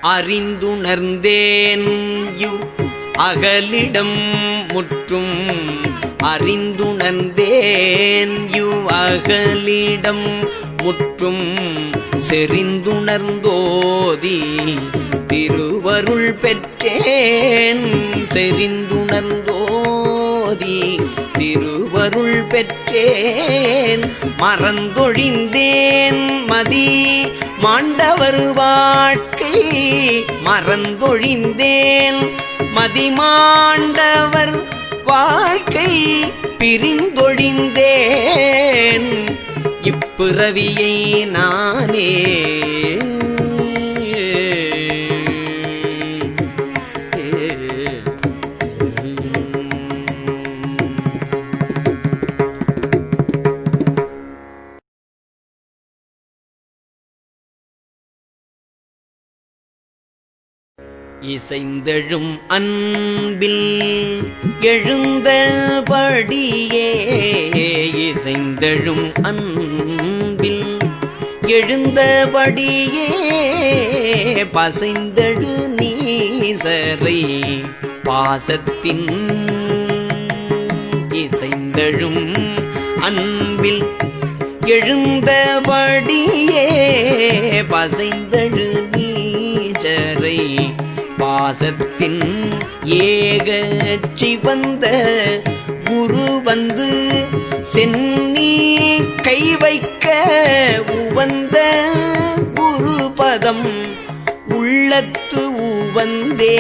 அறிந்துணர்ந்தேன் இவ் அகலிடம் முற்றும் அறிந்துணர்ந்தேன் இவ் அகலிடம் முற்றும் செறிந்துணர்ந்தோதி திருவருள் பெற்றேன் செறிந்துணர்ந்தோதி திருவருள் பெற்றேன் மறந்தொழிந்தேன் மதி மாண்டவர் வாழ்க்கை மறந்தொழிந்தேன் மதிமாண்டவர் வாழ்க்கை பிரிந்தொழிந்தேன் இப்பிறவியை நானே இசைந்தெழும் அன்பில் எழுந்தபடியே இசைந்தெழும் அன்பில் எழுந்தபடியே பசைந்தெழு நீசரை பாசத்தின் இசைந்தெழும் அன்பில் எழுந்தபடியே பசைந்தெழு நீசரை பாசத்தின் ஏக சிவந்த குரு வந்து சென்னி கை வைக்க உவந்த குருபதம் உள்ளத்து உவந்தே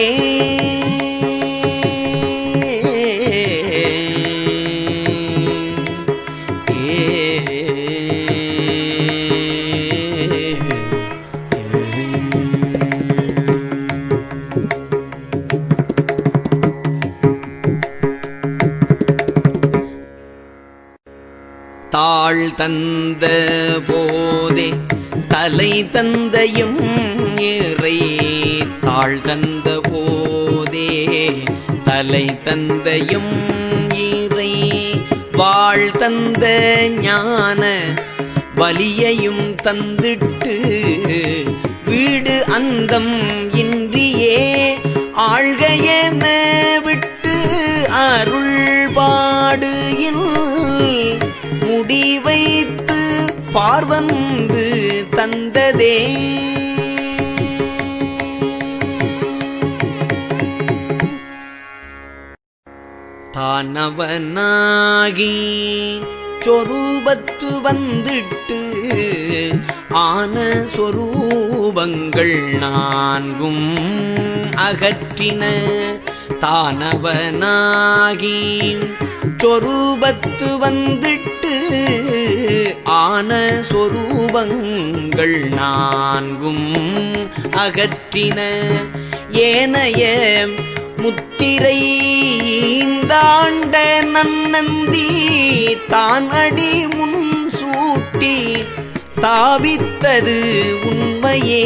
தாழ் தந்த போதே தலை தந்தையும் இறை தாழ் தந்த போதே தலை தந்தையும் இறை வாழ் தந்த ஞான வலியையும் தந்திட்டு வீடு அந்தம் இன்றியே ஆழ்கையென விட்டு அருள்பாடுயில் முடி வைத்து பார்வந்து தந்ததே தானவனாகி சொரூபத்து வந்துட்டு ஆன சொரூபங்கள் நான்கும் அகற்றின தானவனாகி சொரூபத்து வந்துட்டு ஆன சொரூபங்கள் நான்கும் அகற்றின ஏனைய முத்திரை ஈந்தாண்ட நன்னந்தி தான் அடி முன் சூட்டி தாவித்தது உண்மையே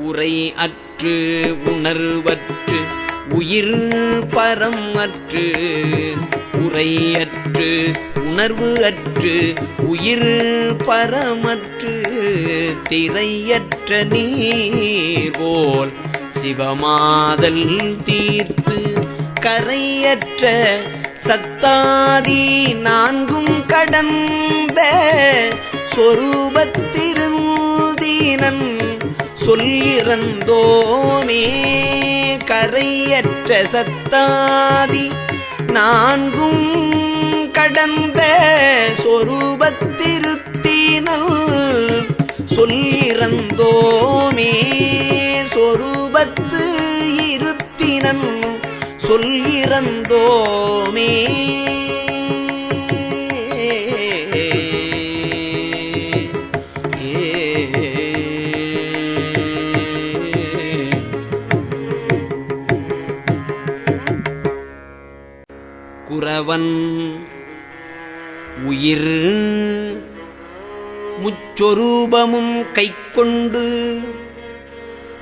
உரை அற்று உணர்வற்று உயிர் பரம் அற்று உரையற்று உணர்வு அற்று உயிர் பரமற்று திரையற்ற நீர் போல் சிவமாதல் தீர்த்து கரையற்ற சத்தாதி நான்கும் கடந்த சொரூபத்திருந்தீனன் சொல்லிறந்தோமே கரையற்ற சத்தாதி நான்கும் கடந்த சொரூபத்திருத்தீனல் சொல்லிறந்தோமே சொரூபத்து இருத்தினன் சொல்லிறந்தோமே குறவன் உயிர் முச்சொரூபமும் கைக்கொண்டு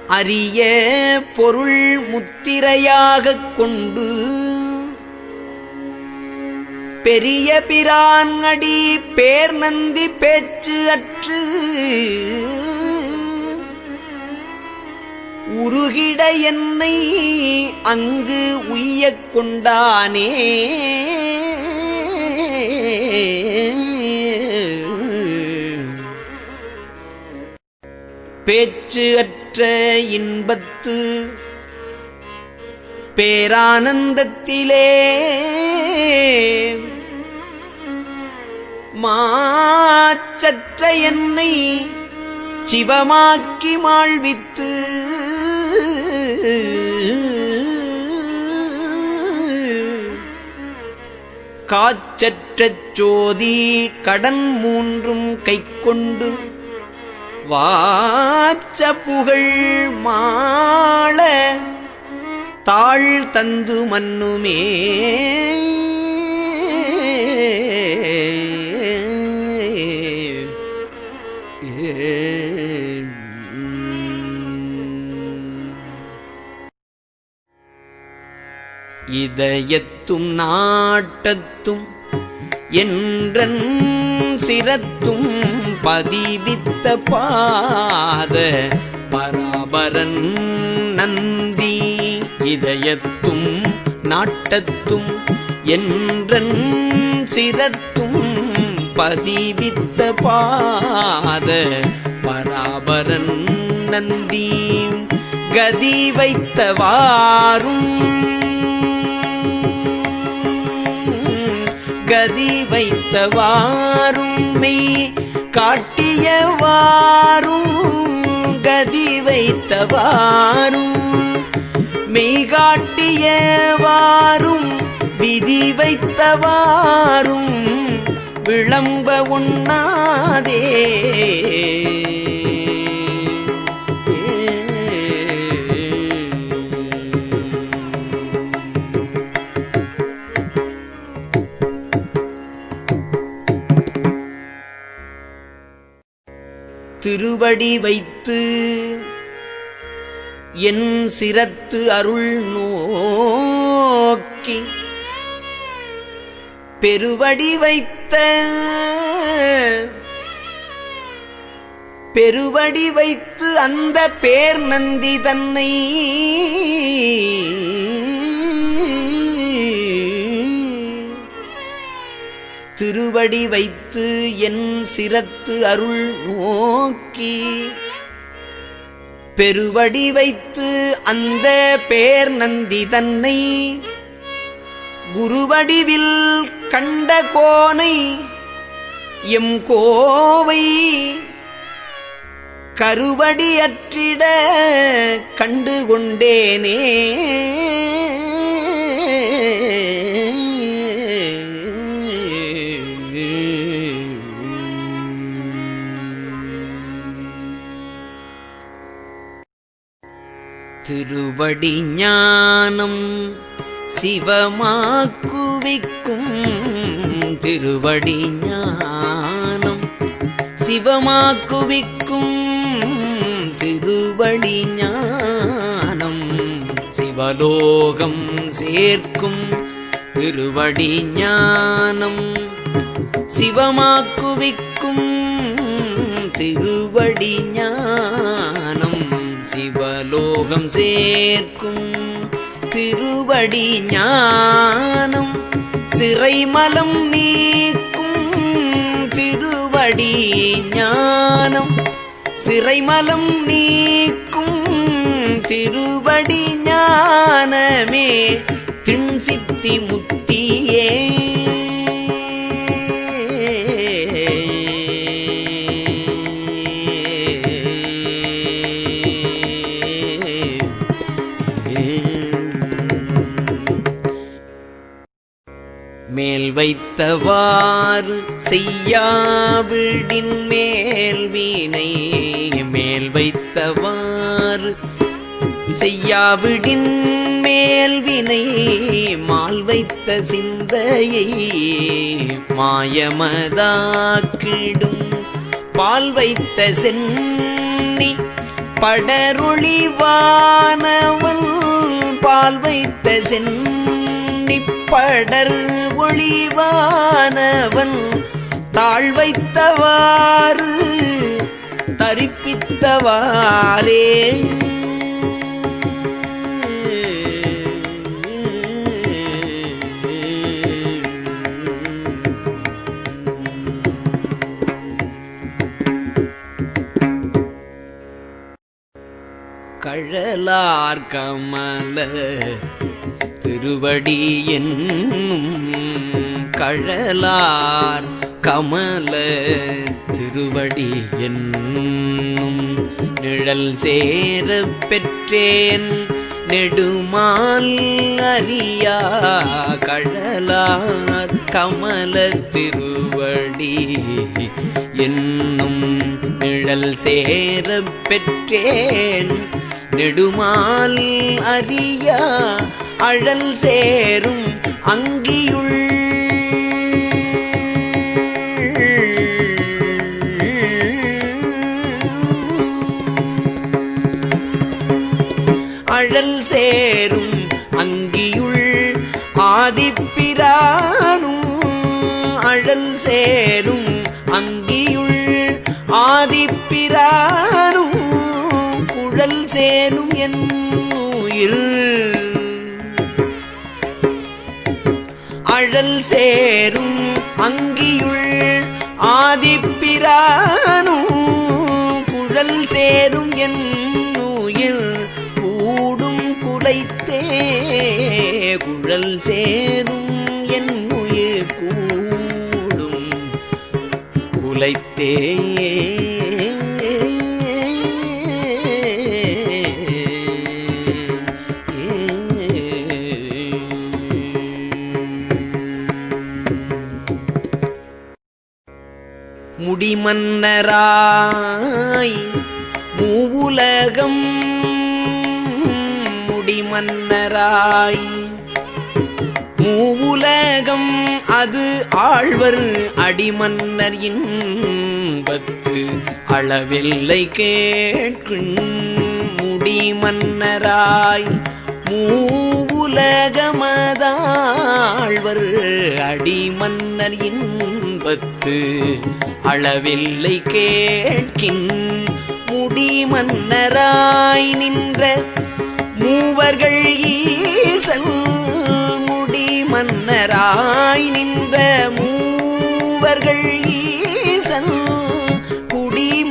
அரிய பொருள் முத்திரையாகக் கொண்டு பெரிய பிரான் அடி பேர் நந்தி பேச்சு அற்று உருகிட என்னை அங்கு உய்யக் கொண்டானே. பேச்சு அற்ற இன்பத்து பேரானந்தத்திலே மாச்சற்ற என்னை சிவமாக்கி மாழ்வித்து காச்சற்ற சோதி கடன் மூன்றும் கைக்கொண்டு வாச்ச புகழ் மாள தாழ் தந்து மன்னுமே. இதயத்தும் நாட்டத்தும் என்றன் சிரத்தும் பதிவித்த பாத பராபரன் நந்தி. இதயத்தும் நாட்டத்தும் என்றன் சிரத்தும் பதிவித்த பாத பராபரன் நந்தி. கதி வைத்தவாறும் கதி வைத்தவாறும் மெய் காட்டியவாறும் கதி வைத்தவாறும் மெய் காட்டியவாறும் விதி வைத்தவாறும் விளம்ப உண்ணாதே. திருவடி வைத்து என் சிரத்து அருள் நோக்கி பெருவடி வைத்து அந்த பேர் நந்தி தன்னை திருவடி வைத்து என் சிரத்து அருள் நோக்கி பெருவடி வைத்து அந்த பேர் நந்தி தன்னை குருவடிவில் கண்ட கோனை எம் கோவை கருவடி அற்றிட கண்டு கொண்டேனே. திருவடி ஞானம் சிவமாக்குவிக்கும் திருவடி ஞானம் சிவமாக்குவிக்கும் திருவடி ஞானம் சிவலோகம் சேர்க்கும் திருவடி ஞானம் சிவமாக்குவிக்கும் திருவடி ஞானம் சிவலோகம் சேர்க்கும் திருவடி ஞானம் சிறைமலம் நீக்கும் திருவடி ஞானம் சிறைமலம் நீக்கும் திருவடி ஞானமே திண்சித்தி முத்தியே. மேல் வைத்தவாறு செய்யாவிடின் மேல்வினை மேல் வைத்தவாறு செய்யாவிடின் மேல்வினை மால் வைத்த சிந்தையை மாயமதாக்கிடும் பால் வைத்த சென்னி படரொளிவானவன் பால் வைத்த சென்னிப்படர் ஒளிவானவன் தாழ் வைத்தவாறு தரிப்பித்தவாறே கழலார் கமல திருவடி என்னும் கழலார் கமல திருவடி என்னும் நிழல் சேர பெற்றேன் நெடுமால் அறியா கழலார் கமல திருவடி என்னும் நிழல் சேர பெற்றேன் நெடுமால் அறியா அழல் சேரும் அங்கியுள் அழல் சேரும் அங்கியுள் ஆதிப்பிரானும் அழல் சேரும் அங்கியுள் ஆதிப்பிரானும் குழல் சேரும் என் உயிர் அழல் சேரும் அங்கியுள் ஆதிப்பிரானும் குழல் சேரும் என் உயிர் கூடும் குலைத்தே குழல் சேரும் என் உயிர் கூடும் குலைத்தே முடிமன்னராய் மூவுலகம் முடிமன்னராய் மூவுலகம் அது ஆழ்வர் அடிமன்னர் இன்பத்து அளவில்லை கேட்கும் முடிமன்னராய் மூவுலகமதாழ்வர் அடிமன்னர் இன்பத்து அளவில்லை கேட்கின் முடிமன்னராய் நின்ற மூவர்கள் ஈசன் முடிமன்னராய் நின்ற மூவர்கள் ஈசன் குடிமன்னராய்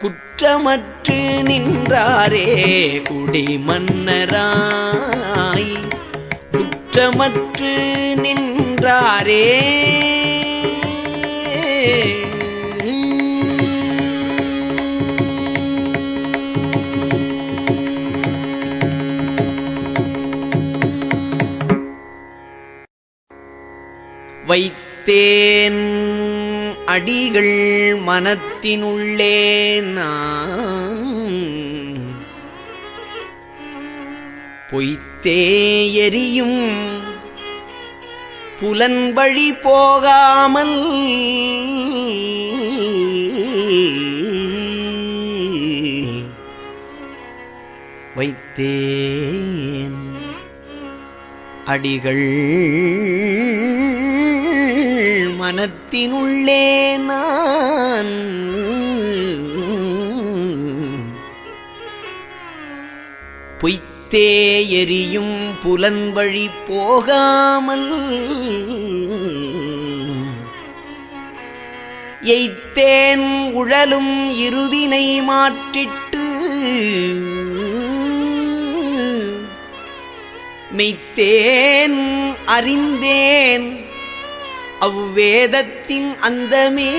குற்றமற்று நின்றாரே குடிமன்னராய் குற்றமற்று நின்றாரே வைத்தேன் அடிகள் மனத்தினுள்ளே நான் பொய்த்தே எரியும் புலன்வழி போகாமல் வைத்தேன் அடிகள் மனத்தினுள்ளே நான் பொய்த்தே எரியும் புலன்வழி போகாமல் எய்த்தேன் உழலும் இருவினை மாற்றிட்டு மெய்த்தேன் அறிந்தேன் அவ்வேதத்தின் அந்தமே